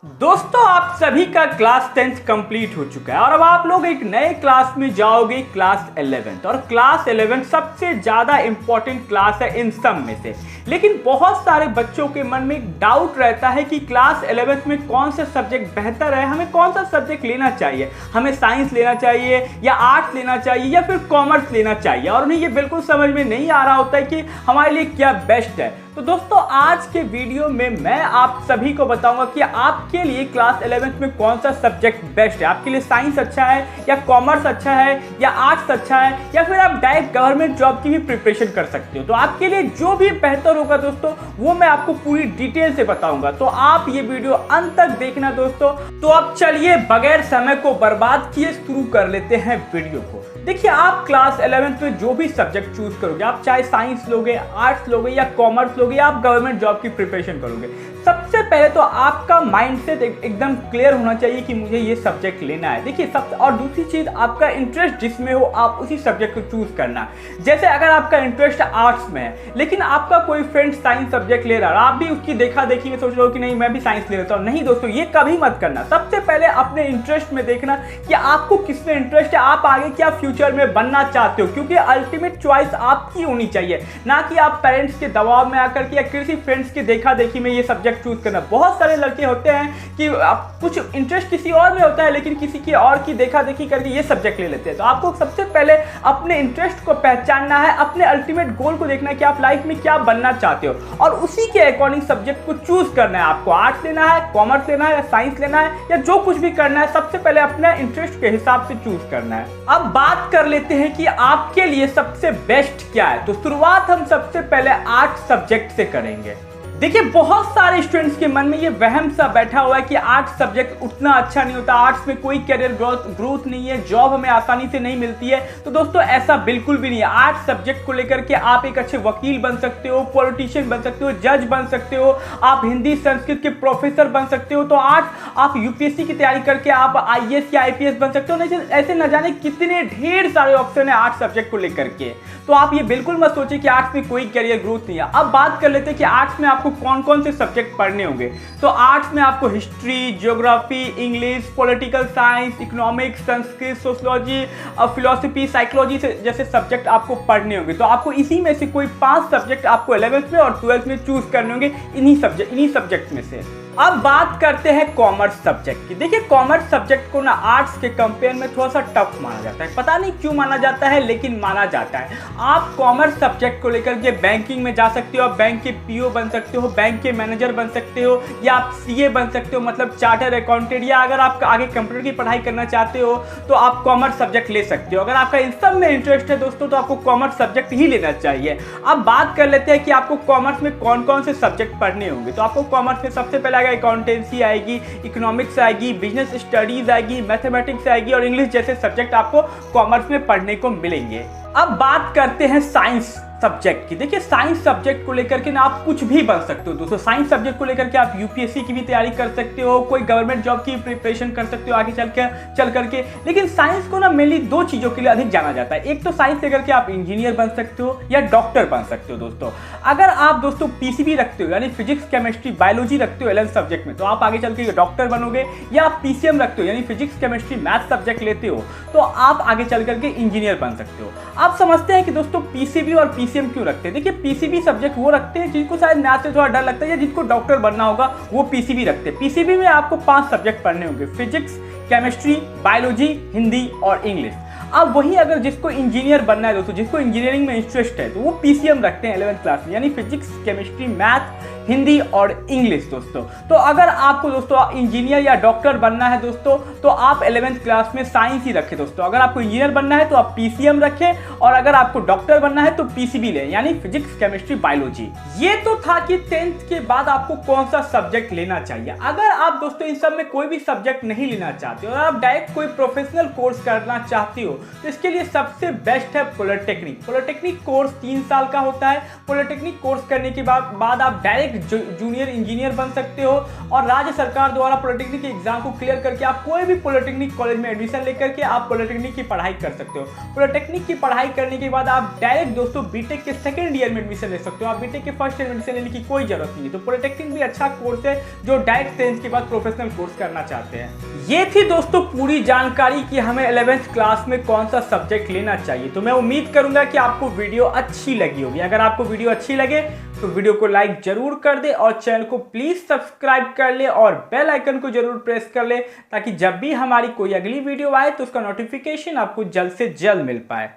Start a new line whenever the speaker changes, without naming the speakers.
दोस्तों आप सभी का क्लास 10th कंप्लीट हो चुका है और अब आप लोग एक नए क्लास में जाओगे, क्लास 11th। और क्लास 11 सबसे ज़्यादा इंपॉर्टेंट क्लास है इन सब में से। लेकिन बहुत सारे बच्चों के मन में एक डाउट रहता है कि क्लास 11th में कौन सा सब्जेक्ट बेहतर है, हमें कौन सा सब्जेक्ट लेना चाहिए, हमें साइंस लेना चाहिए या आर्ट्स लेना चाहिए या फिर कॉमर्स लेना चाहिए। और उन्हें ये बिल्कुल समझ में नहीं आ रहा होता है कि हमारे लिए क्या बेस्ट है। तो दोस्तों आज के वीडियो में मैं आप सभी को बताऊंगा कि आपके लिए क्लास 11th में कौन सा सब्जेक्ट बेस्ट है। आपके लिए साइंस अच्छा है या कॉमर्स अच्छा है या आर्ट्स अच्छा है या फिर आप डायरेक्ट गवर्नमेंट जॉब की भी प्रिपरेशन कर सकते हो। तो आपके लिए जो भी बेहतर होगा दोस्तों वो मैं आपको पूरी डिटेल से बताऊंगा। तो आप ये वीडियो अंत तक देखना दोस्तों। तो अब चलिए बगैर समय को बर्बाद किए शुरू कर लेते हैं वीडियो को। देखिए आप क्लास 11th में जो भी सब्जेक्ट चूज करोगे, आप चाहे साइंस लोगे, आर्ट्स लोगे या कॉमर्स लोगे या आप गवर्नमेंट जॉब की प्रिपरेशन करोगे, सबसे पहले तो आपका माइंडसेट एकदम क्लियर होना चाहिए कि मुझे ये सब्जेक्ट लेना है। देखिए और दूसरी चीज आपका इंटरेस्ट जिसमें हो आप उसी सब्जेक्ट को चूज करना। जैसे अगर आपका इंटरेस्ट आर्ट्स में है लेकिन आपका कोई फ्रेंड साइंस सब्जेक्ट ले रहा है, आप भी उसकी देखा देखी में सोच रहे हो कि नहीं मैं भी साइंस ले लेता हूँ। नहीं दोस्तों, ये कभी मत करना। सबसे पहले अपने इंटरेस्ट में देखना कि आपको किसमें इंटरेस्ट है, आप आगे क्या फ्यूचर में बनना चाहते हो, क्योंकि अल्टीमेट चॉइस आपकी होनी चाहिए, ना कि आप पेरेंट्स के दबाव में आकर के या किसी फ्रेंड्स के देखा देखी में ये सब्जेक्ट चूज करना। बहुत सारे लड़के होते हैं कि आप कुछ इंटरेस्ट किसी और में होता है लेकिन किसी की और की देखा देखी करके ये सब्जेक्ट ले लेते हैं। तो आपको सबसे पहले अपने इंटरेस्ट को पहचानना है, अपने अल्टीमेट गोल को देखना है कि आप लाइफ में क्या बनना चाहते हो और उसी के अकॉर्डिंग सब्जेक्ट को चूज करना है। आपको आर्ट्स लेना है, कॉमर्स लेना है या साइंस लेना है या जो कुछ भी करना है, सबसे पहले अपने इंटरेस्ट के हिसाब से चूज करना है। अब बात कर लेते हैं कि आपके लिए सबसे बेस्ट क्या है। तो शुरुआत हम सबसे पहले आर्ट्स सब्जेक्ट से करेंगे। देखिए बहुत सारे स्टूडेंट्स के मन में ये वहम सा बैठा हुआ है कि आर्ट्स सब्जेक्ट उतना अच्छा नहीं होता, आर्ट्स में कोई करियर ग्रोथ नहीं है, जॉब हमें आसानी से नहीं मिलती है। तो दोस्तों ऐसा बिल्कुल भी नहीं है। आर्ट्स सब्जेक्ट को लेकर के आप एक अच्छे वकील बन सकते हो, पॉलिटिशियन बन सकते हो, जज बन सकते हो, आप हिंदी संस्कृत के प्रोफेसर बन सकते हो। तो आर्ट्स आप यूपीएससी की तैयारी करके आप आईएएस या आईपीएस बन सकते हो। नहीं ऐसे न जाने कितने ढेर सारे ऑप्शन है आर्ट्स सब्जेक्ट को लेकर के। तो आप ये बिल्कुल मत सोचिए कि आर्ट्स में कोई करियर ग्रोथ नहीं है। अब बात कर लेते हैं कि आर्ट्स में आपको कौन कौन से सब्जेक्ट पढ़ने होंगे। तो आर्ट्स में आपको history, geography, English, political science, economics, Sanskrit, sociology, philosophy, psychology जैसे सब्जेक्ट आपको पढ़ने होंगे। तो आपको इसी में से कोई 5 सब्जेक्ट आपको 11th में और 12th में चूज करने होंगे, इन्हीं सब्जेक्ट में से। अब बात करते हैं कॉमर्स सब्जेक्ट की। देखिए कॉमर्स सब्जेक्ट को ना आर्ट्स के कंपेयर में थोड़ा सा टफ माना जाता है। पता नहीं क्यों माना जाता है लेकिन माना जाता है। आप कॉमर्स सब्जेक्ट को लेकर के बैंकिंग में जा सकते हो, आप बैंक के पीओ बन सकते हो, बैंक के मैनेजर बन सकते हो या आप सीए बन सकते हो, मतलब चार्टर अकाउंटेंट। या अगर आप आगे कंप्यूटर की पढ़ाई करना चाहते हो तो आप कॉमर्स सब्जेक्ट ले सकते हो। अगर आपका इन सब में इंटरेस्ट है दोस्तों तो आपको कॉमर्स सब्जेक्ट ही लेना चाहिए। अब बात कर लेते हैं कि आपको कॉमर्स में कौन कौन से सब्जेक्ट पढ़ने होंगे। तो आपको कॉमर्स में सबसे पहले अकाउंटेंसी आएगी, इकोनॉमिक्स आएगी, बिजनेस स्टडीज आएगी, मैथमेटिक्स आएगी और इंग्लिश जैसे सब्जेक्ट आपको कॉमर्स में पढ़ने को मिलेंगे। अब बात करते हैं साइंस सब्जेक्ट की। देखिए साइंस सब्जेक्ट को लेकर के ना आप कुछ भी बन सकते हो दोस्तों। साइंस सब्जेक्ट को लेकर के आप यूपीएससी की भी तैयारी कर सकते हो, कोई गवर्नमेंट जॉब की प्रिपरेशन कर सकते हो आगे चल करके। लेकिन साइंस को ना मेनली 2 चीजों के लिए अधिक जाना जाता है। एक तो साइंस लेकर के आप इंजीनियर बन सकते हो या डॉक्टर बन सकते हो दोस्तों। अगर आप दोस्तों पीसीबी रखते हो यानी फिजिक्स, केमिस्ट्री, बायोलॉजी रखते हो 11th सब्जेक्ट में तो आप आगे चल के डॉक्टर बनोगे। या आप पीसीएम रखते हो यानी फिजिक्स, केमिस्ट्री, मैथ सब्जेक्ट लेते हो तो आप आगे चल करके इंजीनियर बन सकते हो। आप समझते हैं कि दोस्तों पीसीबी और पीसीएम क्यों रखते हैं। देखिए पीसीबी सब्जेक्ट वो रखते हैं जिनको शायद मैथ से थोड़ा डर लगता है या जिनको डॉक्टर बनना होगा वो पीसीबी रखते हैं। पीसीबी में आपको 5 सब्जेक्ट पढ़ने होंगे, फिजिक्स, केमिस्ट्री, बायोलॉजी, हिंदी और इंग्लिश। अब वही अगर जिसको इंजीनियर बनना है दोस्तों, जिसको इंजीनियरिंग में इंटरेस्ट है तो वो पीसीएम रखते हैं 11th क्लास में यानी फिजिक्स, केमिस्ट्री, मैथ, हिंदी और इंग्लिश दोस्तों। तो अगर आपको दोस्तों इंजीनियर या डॉक्टर बनना है दोस्तों तो आप 11th क्लास में साइंस ही रखें दोस्तों। अगर आपको इंजीनियर बनना है तो आप पीसीएम रखें और अगर आपको डॉक्टर बनना है तो पीसीबी लें यानी फिजिक्स, केमिस्ट्री, बायोलॉजी। ये तो था कि 10th के बाद आपको कौन सा सब्जेक्ट लेना चाहिए। अगर आप दोस्तों इन सब में कोई भी सब्जेक्ट नहीं लेना चाहते और आप डायरेक्ट कोई प्रोफेशनल कोर्स करना चाहते हो तो इसके लिए सबसे बेस्ट है पॉलिटेक्निक। पॉलिटेक्निक कोर्स 3 साल का होता है। पॉलिटेक्निक कोर्स करने के बाद आप डायरेक्ट डायरेक्ट जूनियर इंजीनियर बन सकते हो और राज्य सरकार द्वारा पॉलिटेक्निक के एग्जाम को क्लियर करके आप कोई भी पॉलिटेक्निक कॉलेज में एडमिशन लेकर के आप पॉलिटेक्निक की पढ़ाई कर सकते हो। पॉलिटेक्निक की पढ़ाई करने के बाद आप डायरेक्ट दोस्तों बीटेक के सेकंड ईयर में एडमिशन ले सकते हो। आप बीटेक के फर्स्ट ईयर में एडमिशन लेने की कोई जरूरत नहीं है। तो पॉलिटेक्निक भी अच्छा कोर्स है जो डायरेक्ट 10th के बाद प्रोफेशनल कोर्स करना चाहते हैं। ये थी दोस्तों पूरी जानकारी कि हमें 11th क्लास में कौन सा सब्जेक्ट लेना चाहिए। तो मैं उम्मीद करूंगा कि आपको वीडियो अच्छी लगी होगी। अगर आपको वीडियो अच्छी लगे तो वीडियो को लाइक जरूर कर दे और चैनल को प्लीज सब्सक्राइब कर ले और बेल आइकन को जरूर प्रेस कर ले, ताकि जब भी हमारी कोई अगली वीडियो आए तो उसका नोटिफिकेशन आपको जल्द से जल्द मिल पाए।